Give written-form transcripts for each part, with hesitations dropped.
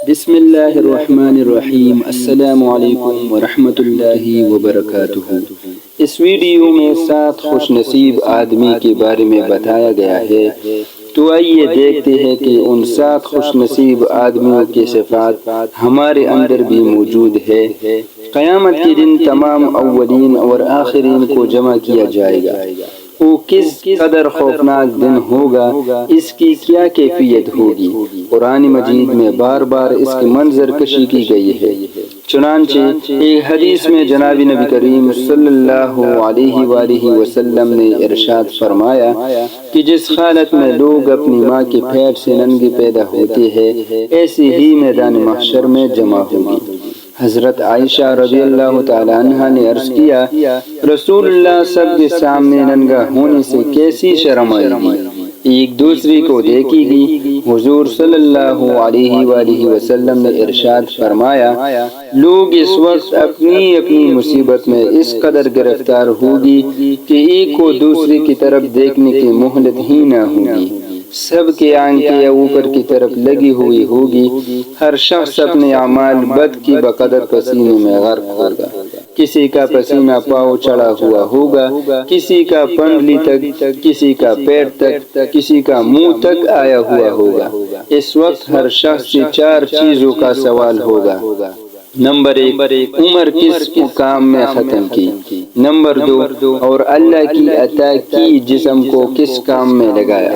بسم اللہ الرحمن الرحیم۔ السلام علیکم ورحمۃ اللہ وبرکاتہ۔ اس ویڈیو میں 7 خوش نصیب آدمی کے بارے میں بتایا گیا ہے، تو آئیے دیکھتے ہیں کہ ان 7 خوش نصیب آدمیوں کی صفات ہمارے اندر بھی موجود ہے۔ قیامت کے دن تمام اولین اور آخرین کو جمع کیا جائے گا۔ وہ کس قدر خوفناک دن ہوگا، اس کی کیا کیفیت ہوگی۔ قرآن مجید میں بار بار اس کی منظر کشی کی گئی ہے۔ چنانچہ ایک حدیث میں جناب نبی کریم صلی اللہ علیہ وآلہ وسلم نے ارشاد فرمایا کہ جس حالت میں لوگ اپنی ماں کے پیٹ سے ننگے پیدا ہوتے ہیں، ایسے ہی میدان محشر میں جمع ہوگی۔ حضرت عائشہ رضی اللہ تعالی عنہ نے عرض کیا، رسول اللہ سب کے سامنے ننگا ہونے سے کیسی شرم آئے گی، ایک دوسرے کو دیکھے گی۔ حضور صلی اللہ علیہ وآلہ وسلم نے ارشاد فرمایا، لوگ اس وقت اپنی اپنی مصیبت میں اس قدر گرفتار ہوگی کہ ایک کو دوسرے کی طرف دیکھنے کی مہلت ہی نہ ہوگی۔ سب کے آنکھیں اوپر کی طرف لگی ہوئی ہوگی۔ ہر شخص اپنے اعمال بد کی بقدر پسینے میں غرق ہوگا۔ کسی کا پسینہ پاؤں چڑھا ہوا ہوگا، کسی کا پنڈلی تک، کسی کا پیر تک، کسی کا منہ تک آیا ہوا ہوگا۔ اس وقت ہر شخص سے 4 چیزوں کا سوال ہوگا۔ نمبر 1، عمر کس کام میں ختم کی۔ نمبر 2، اور اللہ کی عطا کی جسم کو کس کام میں لگایا۔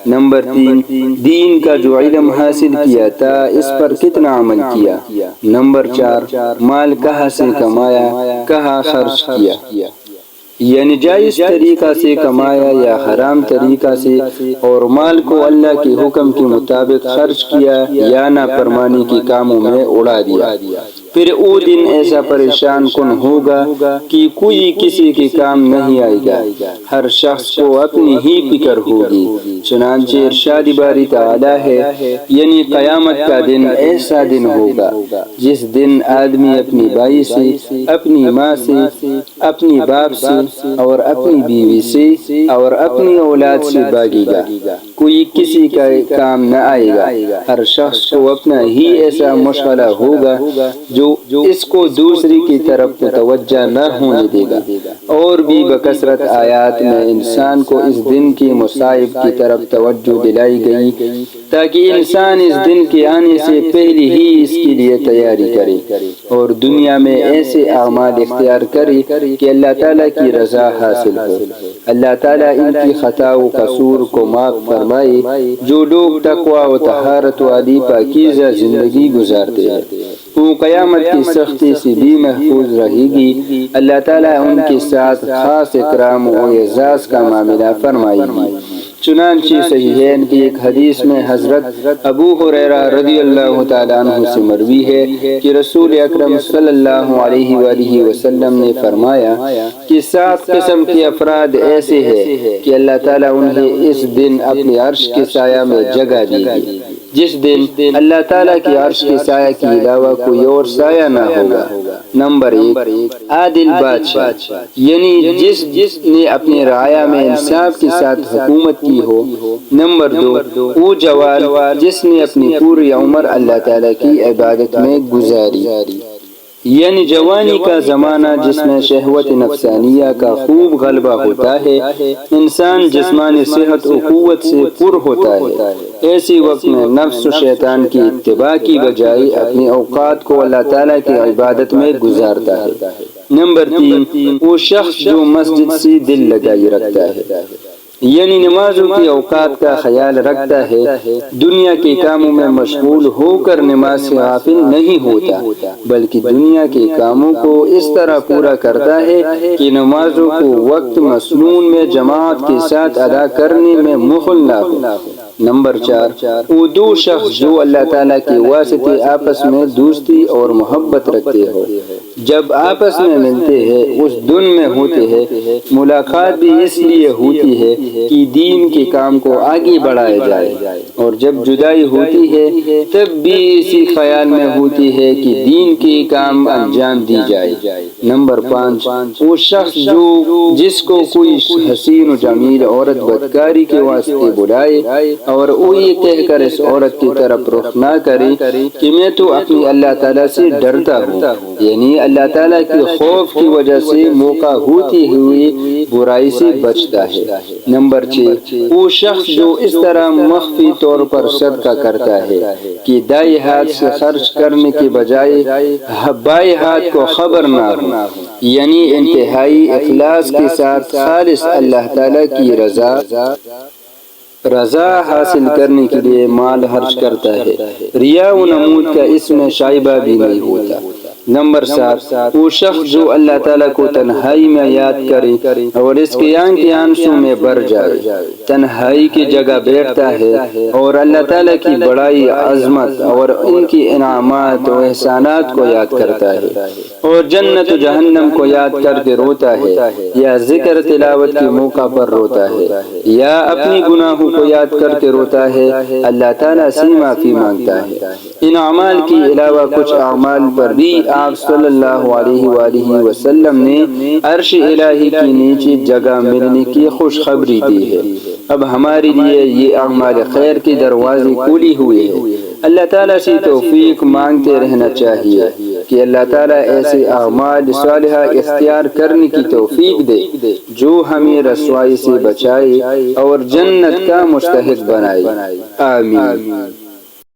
نمبر 3، دین کا جو علم حاصل کیا تھا اس پر کتنا عمل کیا۔ نمبر 4، مال کہاں سے کمایا، کہاں خرچ کیا، یعنی جائز طریقہ سے کمایا یا حرام طریقہ سے، اور مال کو اللہ کے حکم کے مطابق خرچ کیا یا نافرمانی کے کاموں میں اڑا دیا۔ پھر وہ دن ایسا پریشان کن ہوگا کہ کوئی کسی کے کام نہیں آئے گا، ہر شخص کو اپنی ہی فکر ہوگی۔ چنانچہ ارشاد باری تعالی ہے، یعنی قیامت کا دن ایسا دن ہوگا جس دن آدمی اپنی بھائی سے، اپنی ماں سے، اپنی باپ سے، اور اپنی بیوی سے اور اپنی اولاد سے بھاگے گا، کوئی کسی کا کام نہ آئے گا۔ ہر شخص کو اپنا ہی ایسا مشغلہ ہوگا جو اس کو دوسری کی طرف متوجہ نہ ہونے دے گا۔ اور بھی بکثرت آیات میں انسان کو اس دن کی مصائب کی طرف توجہ دلائی گئی تاکہ انسان اس دن کے آنے سے پہلے ہی اس کے لیے تیاری کرے اور دنیا میں ایسے اعمال اختیار کرے کہ اللہ تعالیٰ کی رضا حاصل ہو۔ اللہ تعالیٰ ان کی خطا و قصور کو معاف فرمائے۔ جو لوگ تقوی و طہارت والی پاکیزہ زندگی گزارتے ہیں، وہ قیامت کی سختی سے بھی محفوظ رہے گی۔ اللہ تعالیٰ ان کے ساتھ خاص اکرام و اعزاز کا معاملہ فرمائے گی۔ چنانچہ صحیحین کی ایک حدیث میں حضرت ابو ہریرہ رضی اللہ تعالیٰ عنہ سے مروی ہے کہ رسول اکرم صلی اللہ علیہ وآلہ وسلم نے فرمایا کہ 7 قسم کے افراد ایسے ہیں کہ اللہ تعالیٰ انہیں اس دن اپنے عرش کے سایہ میں جگہ دے گی، جس دن اللہ تعالیٰ کے عرش کے سایہ کے علاوہ کوئی اور سایہ نہ ہوگا۔ نمبر 1، عادل بادشاہ، یعنی جس نے اپنے رعایا میں انصاف کے ساتھ حکومت کی ہو۔ نمبر 2، وہ جوان جس نے اپنی پوری عمر اللہ تعالیٰ کی عبادت میں گزاری، یعنی جوانی کا زمانہ جس میں شہوت نفسانیہ کا خوب غلبہ ہوتا ہے، انسان جسمانی صحت و قوت سے پر ہوتا ہے۔ ایسی وقت میں نفس و شیطان کی اتباع کی بجائے اپنے اوقات کو اللہ تعالیٰ کی عبادت میں گزارتا ہے۔ نمبر 3، وہ شخص جو مسجد سے دل لگائی رکھتا ہے، یعنی نمازوں کے اوقات کا خیال رکھتا ہے، دنیا کے کاموں میں مشغول ہو کر نماز سے غافل نہیں ہوتا، بلکہ دنیا کے کاموں کو اس طرح پورا کرتا ہے کہ نمازوں کو وقت مسنون میں جماعت کے ساتھ ادا کرنے میں مخل نہ ہو۔ نمبر 4، وہ 2 شخص جو اللہ تعالیٰ کے واسطے آپس میں دوستی اور محبت رکھتے ہو، جب آپس میں ملتے ہیں اس دن میں ہوتے ہیں۔ ملاقات بھی اس لیے ہوتی ہے کہ دین کے کام کو آگے بڑھایا جائے، اور جب جدائی ہوتی ہے تب بھی اسی خیال میں ہوتی ہے کہ دین کے کام انجام دی جائے۔ نمبر 5، وہ شخص جس کو کوئی حسین و جمیل عورت بدکاری کے واسطے بلائے اور وہ یہ کہہ کر اس عورت کی طرف رخ نہ کرے کہ میں تو اپنی اللہ تعالیٰ سے ڈرتا ہوں، یعنی اللہ تعالیٰ کی خوف کی وجہ سے موقع ہوتی ہوئی برائی سے بچتا ہے۔ نمبر 6، وہ شخص جو اس طرح مخفی طور پر صدقہ کرتا ہے کہ دائیں ہاتھ سے خرچ کرنے کے بجائے بائیں ہاتھ کو خبر نہ ہو، یعنی انتہائی اخلاص کے ساتھ خالص اللہ تعالیٰ کی رضا حاصل کرنے کے لیے مال خرچ کرتا ہے، ریا و نمود کا اس میں شائبہ بھی نہیں ہوتا۔ نمبر 7، وہ شخص جو اللہ تعالیٰ کو تنہائی میں یاد کرے اور اس کے آنسوں میں بھر جائے، تنہائی کی جگہ بیٹھتا ہے اور اللہ تعالیٰ کی بڑائی، عظمت اور ان کی انعامات و احسانات کو یاد کرتا ہے، اور جنت و جہنم کو یاد کر کے روتا ہے، یا ذکر تلاوت کے موقع پر روتا ہے، یا اپنی گناہوں کو یاد کر کے روتا ہے، اللہ تعالیٰ سے معافی مانگتا ہے۔ ان اعمال کے علاوہ کچھ اعمال پر بھی آپ صلی اللہ علیہ وآلہ وسلم نے عرش الہی کی نیچے جگہ ملنے کی خوشخبری دی ہے۔ اب ہمارے لیے یہ اعمال خیر کے دروازے کھولے ہوئے ہیں، اللہ تعالیٰ سے توفیق مانگتے رہنا چاہیے کہ اللہ تعالیٰ ایسے اعمال صالحہ اختیار کرنے کی توفیق دے جو ہمیں رسوائی سے بچائے اور جنت کا مستحق بنائے، آمین۔